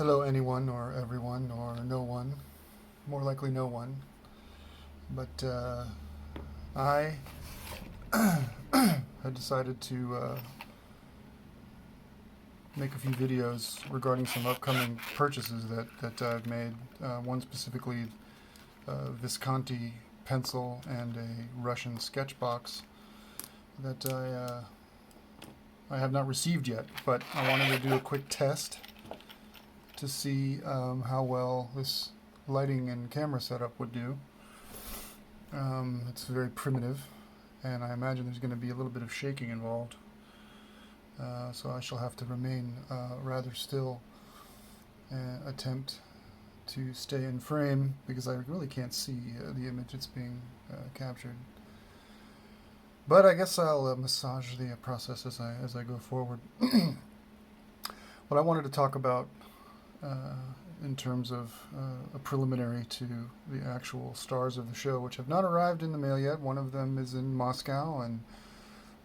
Hello, anyone or everyone or no one. More likely, no one. But I had decided to make a few videos regarding some upcoming purchases that I've made. One specifically, Visconti pencil and a Russian sketch box that I have not received yet. But I wanted to do a quick test to see how well this lighting and camera setup would do. It's very primitive, and I imagine there's going to be a little bit of shaking involved. So I shall have to remain rather still and attempt to stay in frame because I really can't see the image that's being captured. But I guess I'll massage the process as I go forward. What I wanted to talk about in terms of a preliminary to the actual stars of the show, which have not arrived in the mail yet. One of them is in Moscow, and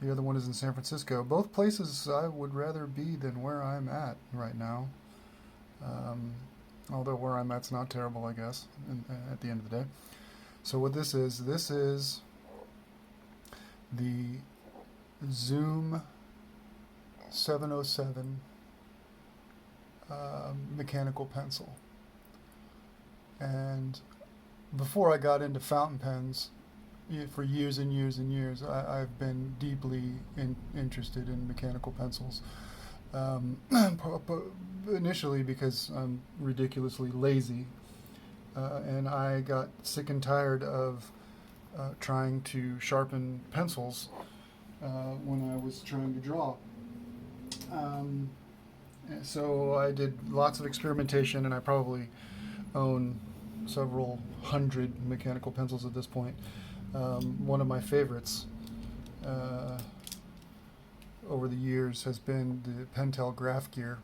the other one is in San Francisco. Both places I would rather be than where I'm at right now. Although where I'm at's not terrible, I guess, at the end of the day. So what this is the Zoom 707 mechanical pencil. And before I got into fountain pens, for years and years and years, I've been deeply interested in mechanical pencils. Initially because I'm ridiculously lazy, and I got sick and tired of trying to sharpen pencils when I was trying to draw. So I did lots of experimentation, and I probably own several hundred mechanical pencils at this point. One of my favorites over the years has been the Pentel Graph Gear.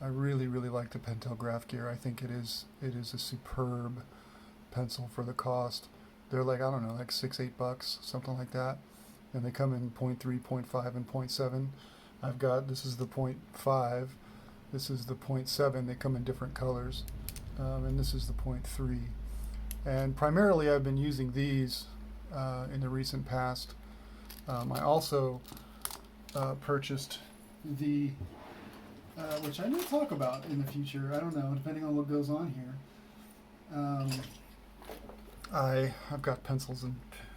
I really like the Pentel Graph Gear. I think it is a superb pencil for the cost. They're like, I don't know, like $6-8, something like that. And they come in 0.3, 0.5, and 0.7. This is the 0.5, this is the 0.7. They come in different colors. And this is the 0.3. And primarily I've been using these in the recent past. I also purchased the, which I may talk about in the future, I don't know, depending on what goes on here. I've got pencils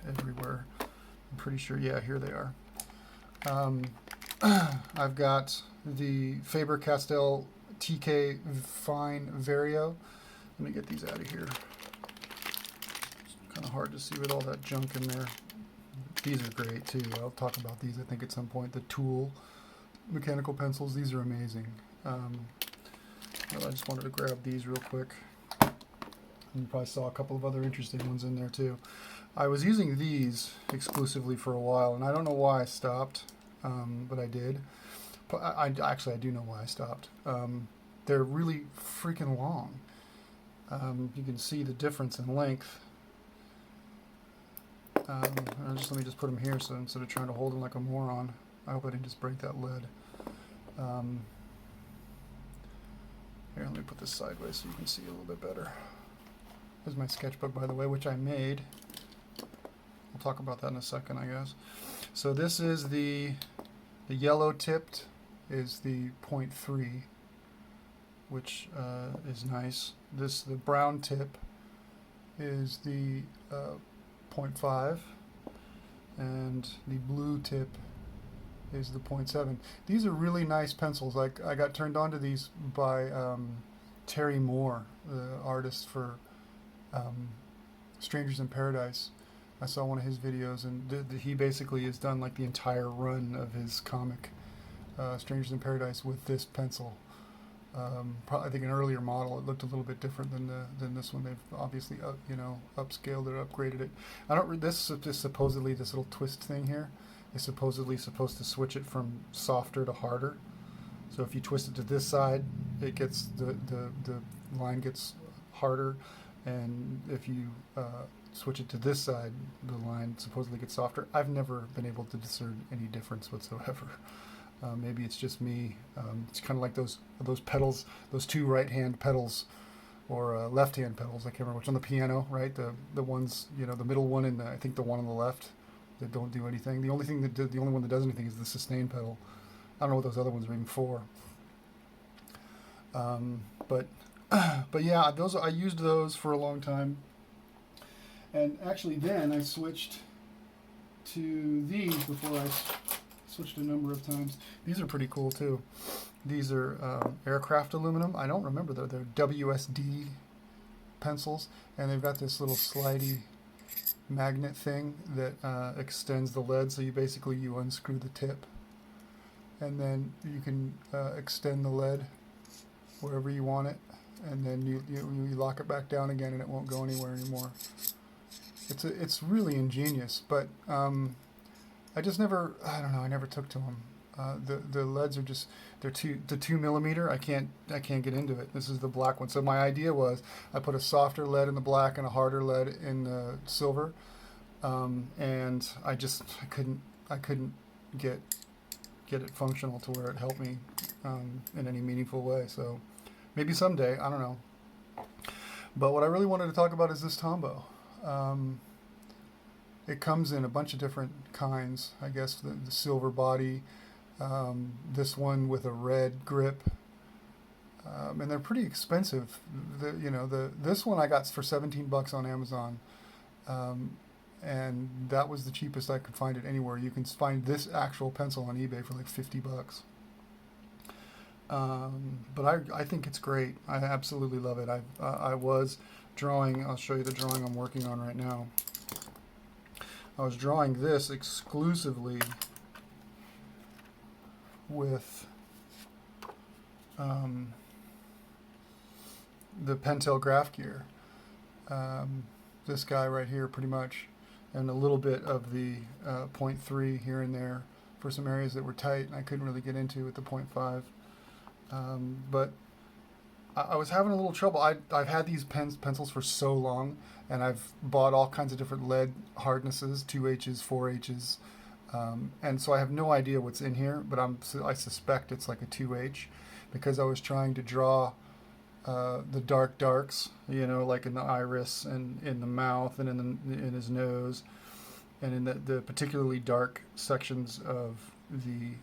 everywhere. I'm pretty sure, yeah, here they are. I've got the Faber-Castell TK Fine Vario. Let me get these out of here. It's kind of hard to see with all that junk in there. These are great too. I'll talk about these, I think, at some point. The Tool mechanical pencils, these are amazing. Well, I just wanted to grab these real quick. And you probably saw a couple of other interesting ones in there too. I was using these exclusively for a while, and I don't know why I stopped, but I did. But I do know why I stopped. They're really freaking long. You can see the difference in length. Let me just put them here, so instead of trying to hold them like a moron, I hope I didn't just break that lead. Here, let me put this sideways so you can see a little bit better. Here's my sketchbook, by the way, which I made. We'll talk about that in a second, I guess. So this is the yellow tipped is the 0.3, which is nice. The brown tip is the 0.5, and the blue tip is the 0.7. These are really nice pencils. I got turned on to these by Terry Moore, the artist for Strangers in Paradise. I saw one of his videos, and he basically has done like the entire run of his comic Strangers in Paradise with this pencil. I think an earlier model, it looked a little bit different than this one. They've obviously upscaled it, upgraded it. This is supposedly, this little twist thing here is supposedly supposed to switch it from softer to harder. So if you twist it to this side, it gets the line gets harder, and if you switch it to this side, the line supposedly gets softer. I've never been able to discern any difference whatsoever. Maybe it's just me. It's kind of like those pedals, those two right-hand pedals or left-hand pedals. I can't remember which on the piano, right? The ones, the middle one and I think the one on the left that don't do anything. The only one that does anything is the sustain pedal. I don't know what those other ones are even for. But but yeah, I used those for a long time, and actually then I switched to these before I switched a number of times. These are pretty cool too. These are aircraft aluminum. I don't remember they're WSD pencils, and they've got this little slidey magnet thing that extends the lead. So you unscrew the tip, and then you can extend the lead wherever you want it, and then you lock it back down again, and it won't go anywhere anymore. It's really ingenious, but I never took to them. The leads are just the 2 millimeter. I can't get into it. This is the black one. So my idea was I put a softer lead in the black and a harder lead in the silver, and I couldn't get it functional to where it helped me in any meaningful way. So maybe someday, I don't know. But what I really wanted to talk about is this Tombow. It comes in a bunch of different kinds. I guess the silver body, this one with a red grip, and they're pretty expensive. This one I got for $17 on Amazon, and that was the cheapest I could find it anywhere. You can find this actual pencil on eBay for like $50. But I think it's great. I absolutely love it. I was drawing. I'll show you the drawing I'm working on right now. I was drawing this exclusively with the Pentel graph gear. This guy right here, pretty much, and a little bit of the 0.3 here and there for some areas that were tight and I couldn't really get into with the 0.5. But I was having a little trouble. I've had these pencils for so long, and I've bought all kinds of different lead hardnesses, 2Hs, 4Hs, and so I have no idea what's in here, but I suspect it's like a 2H, because I was trying to draw the darks, like in the iris and in the mouth and in his nose, and in the particularly dark sections of the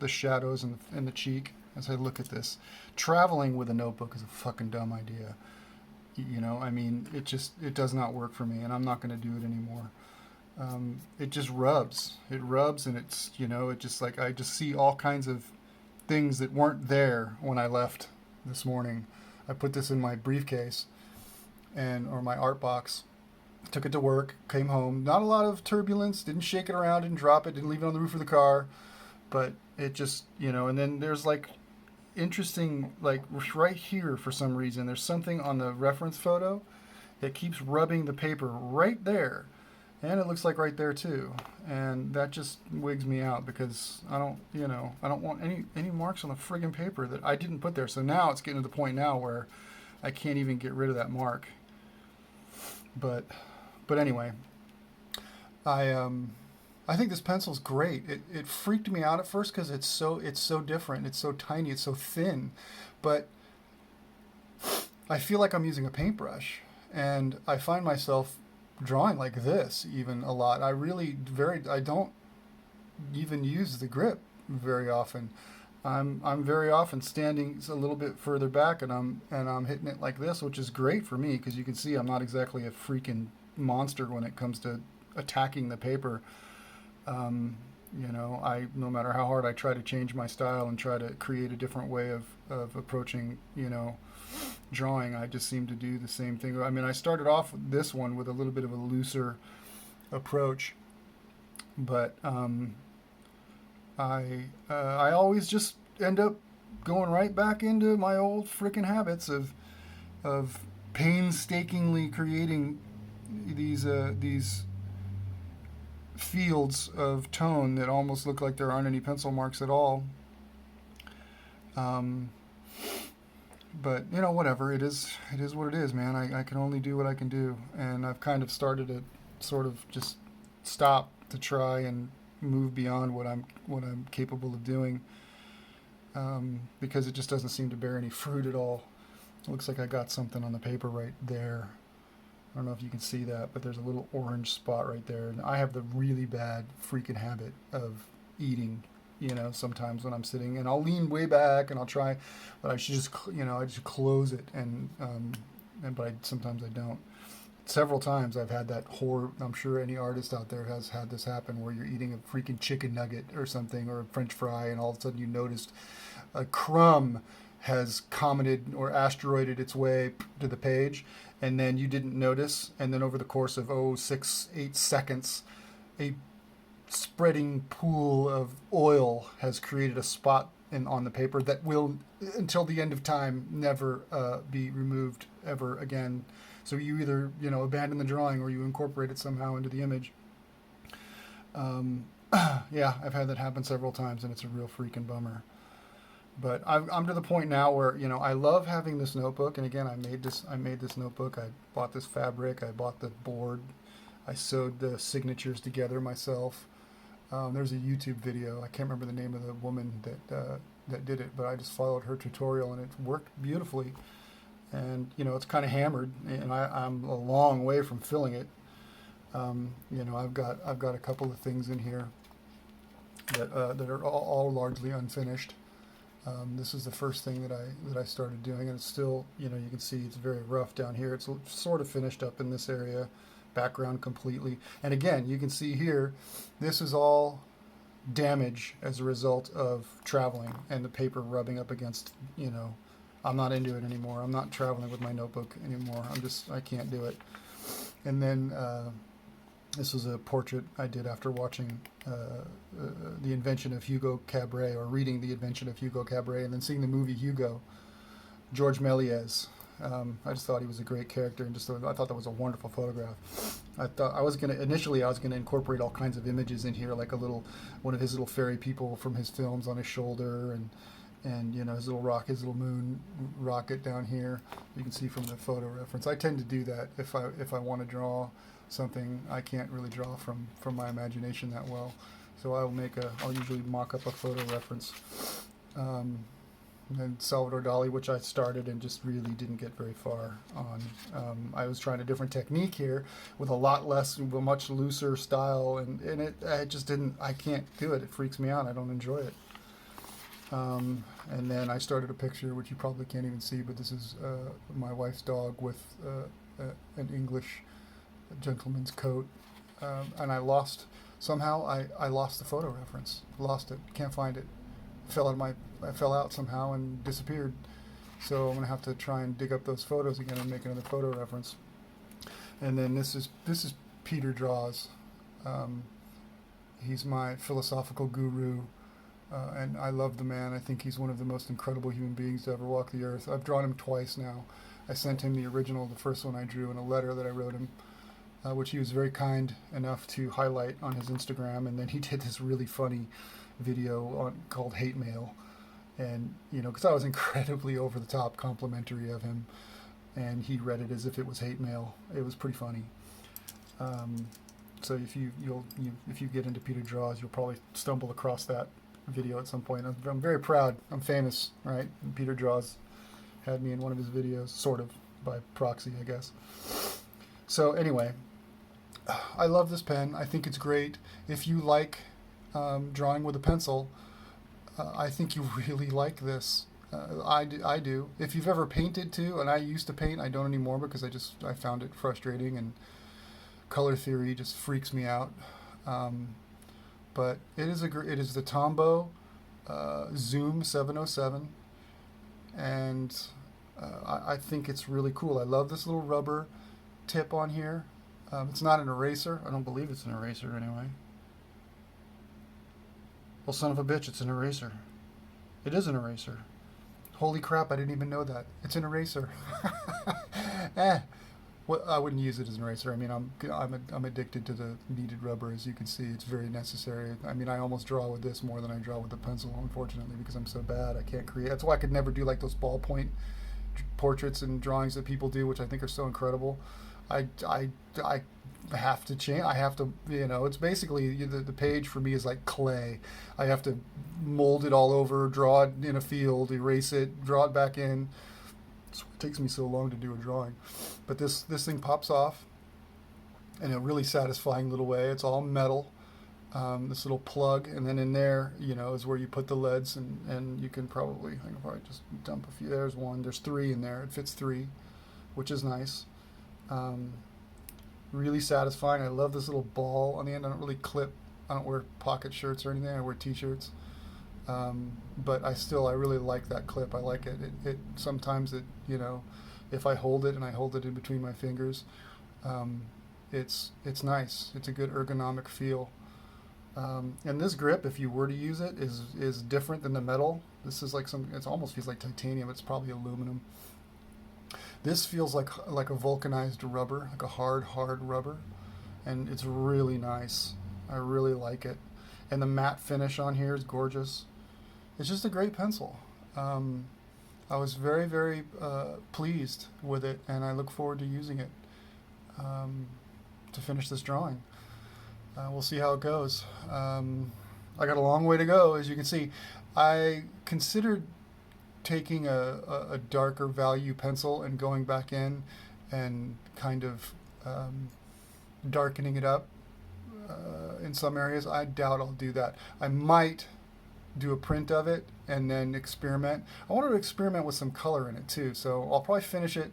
shadows in the cheek. As I look at this, traveling with a notebook is a fucking dumb idea. It does not work for me, and I'm not going to do it anymore. It just rubs. It rubs, and it's, it just like, I just see all kinds of things that weren't there when I left this morning. I put this in my briefcase or my art box, took it to work, came home. Not a lot of turbulence, didn't shake it around, didn't drop it, didn't leave it on the roof of the car, but it just, and then there's like interesting, like right here for some reason, there's something on the reference photo that keeps rubbing the paper right there. And it looks like right there too. And that just wigs me out, because I don't want any marks on the friggin' paper that I didn't put there. So now it's getting to the point now where I can't even get rid of that mark. But anyway, I think this pencil's great. It freaked me out at first because it's so different. It's so tiny. It's so thin, but I feel like I'm using a paintbrush, and I find myself drawing like this even a lot. I don't even use the grip very often. I'm very often standing a little bit further back, and I'm hitting it like this, which is great for me because you can see I'm not exactly a freaking monster when it comes to attacking the paper. No matter how hard I try to change my style and try to create a different way of approaching, drawing, I just seem to do the same thing. I mean, I started off with this one with a little bit of a looser approach, but I always just end up going right back into my old freaking habits of painstakingly creating these fields of tone that almost look like there aren't any pencil marks at all. But whatever, it is what it is, man. I can only do what I can do, and I've kind of started to sort of just stop to try and move beyond what I'm capable of doing, because it just doesn't seem to bear any fruit at all. It looks like I got something on the paper right there. I don't know if you can see that, but there's a little orange spot right there. And I have the really bad freaking habit of eating, sometimes when I'm sitting, and I'll lean way back and I'll try, but I should just, I just close it, but sometimes I don't. Several times I've had that horror. I'm sure any artist out there has had this happen, where you're eating a freaking chicken nugget or something, or a French fry, and all of a sudden you noticed a crumb has commented or asteroided its way to the page, and then you didn't notice, and then over the course of 6-8 seconds, a spreading pool of oil has created a spot on the paper that will, until the end of time, never be removed ever again. So you either abandon the drawing or you incorporate it somehow into the image. Yeah, I've had that happen several times, and it's a real freaking bummer. But I'm to the point now where I love having this notebook. And again, I made this notebook. I bought this fabric. I bought the board. I sewed the signatures together myself. There's a YouTube video. I can't remember the name of the woman that did it, but I just followed her tutorial, and it worked beautifully. And it's kind of hammered, and I'm a long way from filling it. I've got a couple of things in here that are all largely unfinished. This is the first thing that I started doing, and it's still, you can see it's very rough down here. It's sort of finished up in this area, background completely. And again, you can see here, this is all damage as a result of traveling and the paper rubbing up against, I'm not into it anymore. I'm not traveling with my notebook anymore. I can't do it. And then this was a portrait I did after watching The Invention of Hugo Cabret, or reading The Invention of Hugo Cabret, and then seeing the movie Hugo. George Méliès. I just thought he was a great character, and I thought that was a wonderful photograph. Initially I was gonna incorporate all kinds of images in here, like one of his little fairy people from his films on his shoulder, and his little moon rocket down here. You can see from the photo reference. I tend to do that if I want to draw something I can't really draw from my imagination that well. So I'll usually mock up a photo reference. And Salvador Dali, which I started and just really didn't get very far on. I was trying a different technique here with a much looser style, and I just didn't. I can't do it. It freaks me out. I don't enjoy it. And then I started a picture, which you probably can't even see, but this is my wife's dog with an English gentleman's coat, and I lost the photo reference. Lost it. Can't find it. I fell out somehow and disappeared. So I'm gonna have to try and dig up those photos again and make another photo reference. And then this is Peter Draws. He's my philosophical guru. And I love the man. I think he's one of the most incredible human beings to ever walk the earth. I've drawn him twice now. I sent him the original, the first one I drew, in a letter that I wrote him, which he was very kind enough to highlight on his Instagram. And then he did this really funny video called Hate Mail. And, because I was incredibly over the top complimentary of him, and he read it as if it was hate mail. It was pretty funny. So if you get into Peter Draws, you'll probably stumble across that video at some point. I'm very proud. I'm famous, right? And Peter Draws had me in one of his videos, sort of by proxy, I guess. So anyway, I love this pen. I think it's great. If you like drawing with a pencil, I think you really like this. I do. If you've ever painted too, and I used to paint, I don't anymore because I found it frustrating, and color theory just freaks me out. But it is the Tombow Zoom 707, and I think it's really cool. I love this little rubber tip on here. It's not an eraser. I don't believe it's an eraser anyway. Well, son of a bitch, it's an eraser. It is an eraser. Holy crap, I didn't even know that. It's an eraser. Well, I wouldn't use it as an eraser. I mean, I'm addicted to the kneaded rubber, as you can see. It's very necessary. I mean, I almost draw with this more than I draw with the pencil, unfortunately, because I'm so bad. I can't create. That's why I could never do like those ballpoint portraits and drawings that people do, which I think are so incredible. have to change. I have to, it's basically the page for me is like clay. I have to mold it all over, draw it in a field, erase it, draw it back in. So it takes me so long to do a drawing. But this thing pops off in a really satisfying little way. It's all metal. This little plug, and then in there, is where you put the leads, and you can probably, I can probably just dump a few. There's one. There's three in there. It fits three, which is nice. Really satisfying. I love this little ball on the end. I don't really clip. I don't wear pocket shirts or anything. I wear t-shirts. But I really like that clip. I like it. It sometimes if I hold it and I hold it in between my fingers, it's nice. It's a good ergonomic feel. And this grip, if you were to use it, is different than the metal. This is like it almost feels like titanium. It's probably aluminum. This feels like a vulcanized rubber, like a hard rubber, and it's really nice. I really like it, and the matte finish on here is gorgeous. It's just a great pencil. I was very, very pleased with it, and I look forward to using it to finish this drawing. We'll see how it goes. I got a long way to go, as you can see. I considered taking a darker value pencil and going back in and kind of darkening it up in some areas. I doubt I'll do that. I might do a print of it and then experiment. I wanted to experiment with some color in it too, so I'll probably finish it.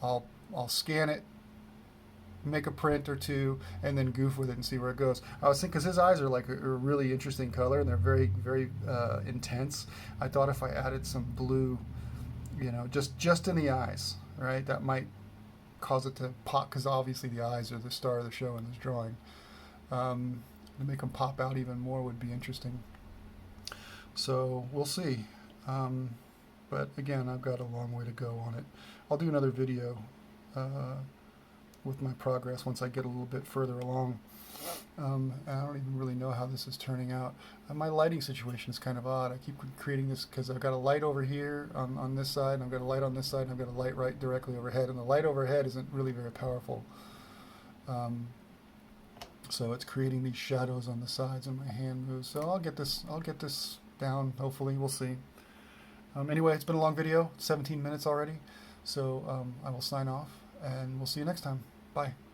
I'll scan it, make a print or two, and then goof with it and see where it goes. I was thinking, because his eyes are like a really interesting color and they're very, very intense. I thought if I added some blue, just in the eyes, right, that might cause it to pop, because obviously the eyes are the star of the show in this drawing. To make them pop out even more would be interesting. So we'll see. But again, I've got a long way to go on it. I'll do another video with my progress once I get a little bit further along. And I don't even really know how this is turning out. My lighting situation is kind of odd. I keep creating this because I've got a light over here on this side, and I've got a light on this side, and I've got a light right directly overhead, and the light overhead isn't really very powerful. So it's creating these shadows on the sides, and my hand moves. So I'll get this down, hopefully. We'll see. Anyway, it's been a long video, 17 minutes already. So I will sign off, and we'll see you next time. Bye.